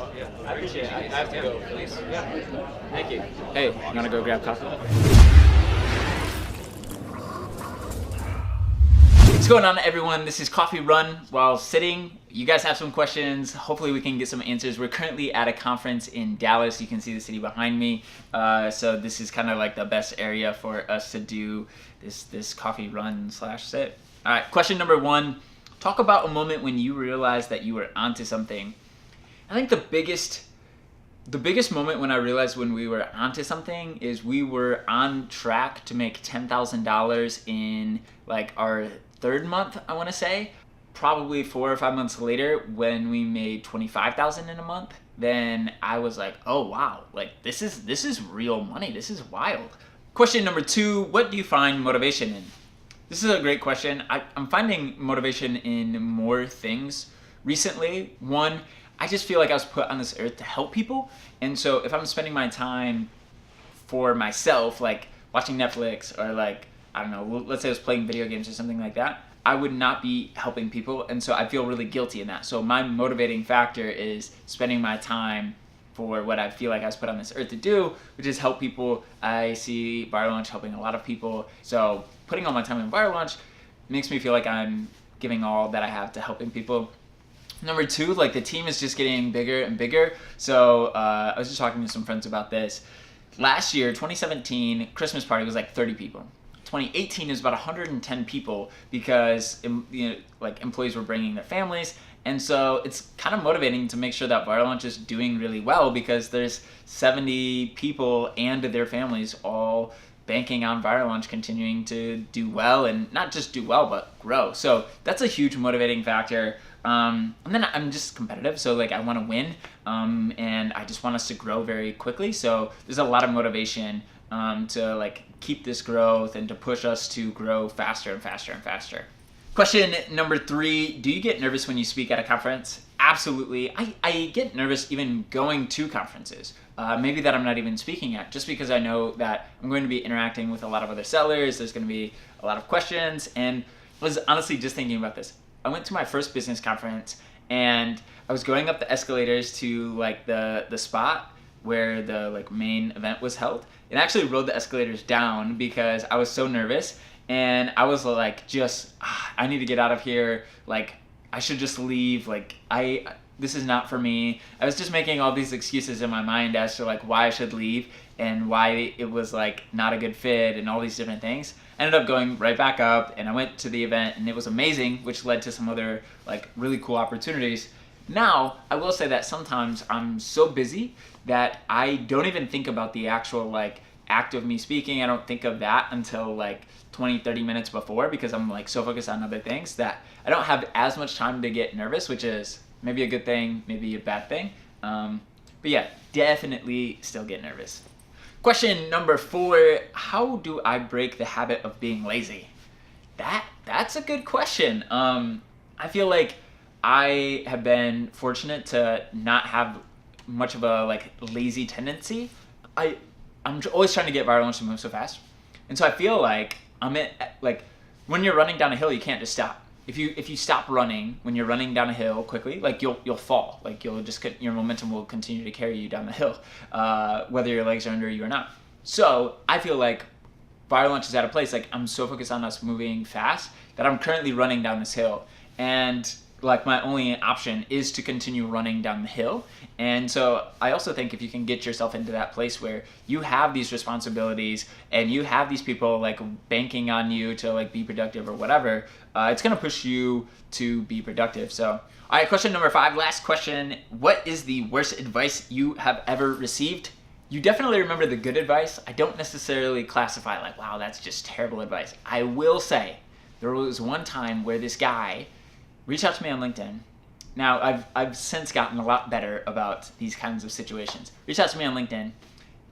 I appreciate it. I have to go, please. Yeah. Thank you. Hey, you want to go grab coffee? What's going on, everyone? This is Coffee Run While Sitting. You guys have some questions. Hopefully we can get some answers. We're currently at a conference in Dallas. You can see the city behind me. So this is kind of like the best area for us to do this coffee run / sit. All right, question number 1. Talk about a moment when you realized that you were onto something. I think the biggest moment when I realized when we were onto something is we were on track to make $10,000 in like our 3rd month, I want to say. Probably 4 or 5 months later, when we made $25,000 in a month, then I was like, oh wow, like this is real money. This is wild. Question number 2, what do you find motivation in? This is a great question. I'm finding motivation in more things recently. One, I just feel like I was put on this earth to help people. And so if I'm spending my time for myself, like watching Netflix or like, I don't know, let's say I was playing video games or something like that, I would not be helping people. And so I feel really guilty in that. So my motivating factor is spending my time for what I feel like I was put on this earth to do, which is help people. I see Viral Launch helping a lot of people. So putting all my time in Viral Launch makes me feel like I'm giving all that I have to helping people. Number 2, like the team is just getting bigger and bigger. So I was just talking to some friends about this. Last year, 2017, Christmas party was like 30 people. 2018 is about 110 people because like employees were bringing their families. And so it's kind of motivating to make sure that Viral Launch is doing really well because there's 70 people and their families all banking on Viral Launch continuing to do well, and not just do well, but grow. So that's a huge motivating factor. And then I'm just competitive, so like I want to win, and I just want us to grow very quickly. So there's a lot of motivation to like keep this growth and to push us to grow faster and faster and faster. Question number 3, do you get nervous when you speak at a conference? Absolutely. I get nervous even going to conferences, maybe that I'm not even speaking at, just because I know that I'm going to be interacting with a lot of other sellers. There's going to be a lot of questions, and I was honestly just thinking about this. I went to my first business conference and I was going up the escalators to like the spot where the like main event was held, and I actually rode the escalators down because I was so nervous, and I was like, I need to get out of here. Like I should just leave. Like this is not for me. I was just making all these excuses in my mind as to like why I should leave and why it was like not a good fit and all these different things. I ended up going right back up, and I went to the event, and it was amazing, which led to some other like really cool opportunities. Now, I will say that sometimes I'm so busy that I don't even think about the actual like act of me speaking. I don't think of that until like 20-30 minutes before, because I'm like so focused on other things that I don't have as much time to get nervous, which is maybe a good thing, maybe a bad thing. But yeah, definitely still get nervous. Question number 4, how do I break the habit of being lazy? That's a good question. I feel like I have been fortunate to not have much of a like lazy tendency. I'm always trying to get Viral Launch to move so fast. And so I feel like like when you're running down a hill, you can't just stop. If you stop running when you're running down a hill quickly, like you'll fall. Like your momentum will continue to carry you down the hill, whether your legs are under you or not. So I feel like Viral Launch is at a place like I'm so focused on us moving fast that I'm currently running down this hill, and like my only option is to continue running down the hill. And so I also think if you can get yourself into that place where you have these responsibilities and you have these people like banking on you to like be productive or whatever, it's gonna push you to be productive. So, all right, question number 5, last question. What is the worst advice you have ever received? You definitely remember the good advice. I don't necessarily classify like, wow, that's just terrible advice. I will say there was one time where this guy reach out to me on LinkedIn. Now, I've since gotten a lot better about these kinds of situations. Reached out to me on LinkedIn,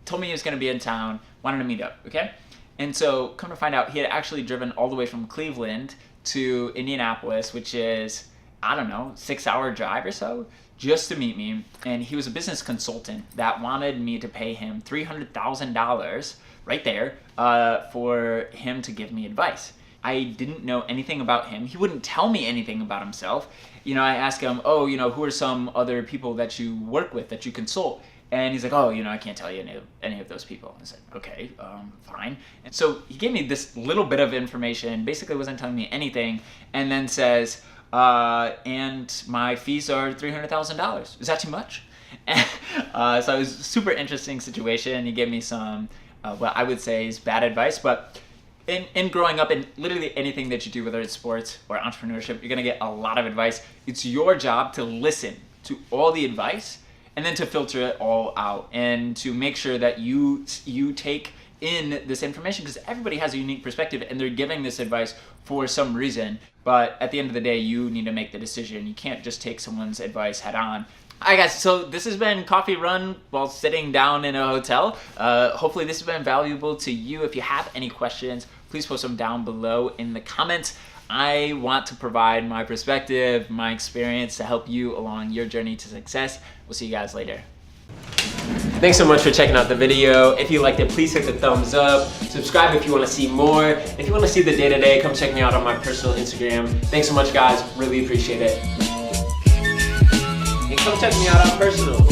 told me he was going to be in town, wanted to meet up, okay? And so, come to find out, he had actually driven all the way from Cleveland to Indianapolis, which is, I don't know, 6-hour drive or so, just to meet me. And he was a business consultant that wanted me to pay him $300,000 right there for him to give me advice. I didn't know anything about him. He wouldn't tell me anything about himself. You know, I asked him, oh, you know, who are some other people that you work with, that you consult? And he's like, oh, you know, I can't tell you any of those people. I said, okay, fine. And so he gave me this little bit of information, basically wasn't telling me anything, and then says, and my fees are $300,000. Is that too much? And, so it was a super interesting situation. He gave me some, what I would say is bad advice, but in growing up, in literally anything that you do, whether it's sports or entrepreneurship, you're gonna get a lot of advice. It's your job to listen to all the advice and then to filter it all out and to make sure that you take in this information, because everybody has a unique perspective and they're giving this advice for some reason. But at the end of the day, you need to make the decision. You can't just take someone's advice head on. Alright guys, so this has been Coffee Run while sitting down in a hotel. Hopefully this has been valuable to you. If you have any questions, please post them down below in the comments. I want to provide my perspective, my experience to help you along your journey to success. We'll see you guys later. Thanks so much for checking out the video. If you liked it, please hit the thumbs up. Subscribe if you want to see more. If you want to see the day-to-day, come check me out on my personal Instagram. Thanks so much guys, really appreciate it. And come check me out on personal.